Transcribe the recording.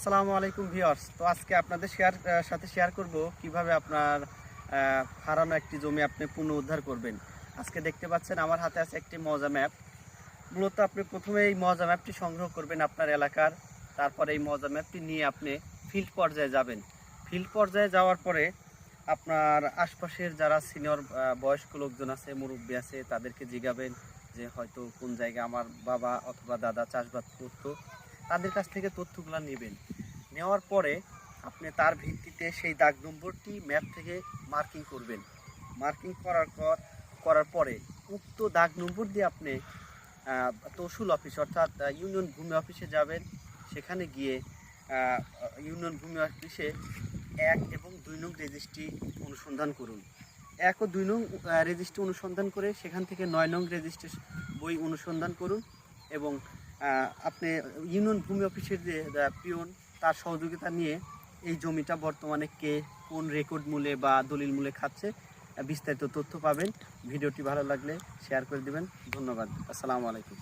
আসসালামু আলাইকুম ভিউয়ার্স। তো আজকে আপনাদের সাথে শেয়ার করব কিভাবে আপনার হারানো একটি জমি আপনি পুনরুদ্ধার করবেন। আজকে দেখতে পাচ্ছেন আমার হাতে আছে একটি মৌজা ম্যাপ। মূলত আপনি প্রথমে এই মৌজা ম্যাপটি সংগ্রহ করবেন আপনার এলাকার। তারপরে এই মৌজা ম্যাপটি নিয়ে আপনি ফিল্ড পর্যায়ে যাবেন। ফিল্ড পর্যায়ে যাওয়ার পরে আপনার আশপাশের যারা সিনিয়র বয়স্ক লোকজন আছে, মুরব্বী আছে, তাদেরকে জিজ্ঞাবেন যে হয়তো কোন জায়গায় আমার বাবা অথবা দাদা চাষবাস করতো। তাদের কাছ থেকে তথ্যগুলো নেবেন। নেওয়ার পরে আপনি তার ভিত্তিতে সেই দাগ নম্বরটি ম্যাপ থেকে মার্কিং করবেন। মার্কিং করার পরে উক্ত দাগ নম্বর দিয়ে আপনি তহসিল অফিস অর্থাৎ ইউনিয়ন ভূমি অফিসে যাবেন। সেখানে গিয়ে ইউনিয়ন ভূমি অফিসে 1 এবং 2 নং রেজিস্ট্রি অনুসন্ধান করুন। 1 ও 2 নং রেজিস্ট্রি অনুসন্ধান করে সেখান থেকে 9 নং রেজিস্ট্রি বই অনুসন্ধান করুন এবং আপনি ইউনিয়ন ভূমি অফিসের যে পিয়ন তার সহযোগিতা নিয়ে এই জমিটা বর্তমানে কে কোন রেকর্ড মূলে বা দলিল মূলে খাচ্ছে বিস্তারিত তথ্য পাবেন। ভিডিওটি ভালো লাগলে শেয়ার করে দিবেন। ধন্যবাদ। আসসালামু আলাইকুম।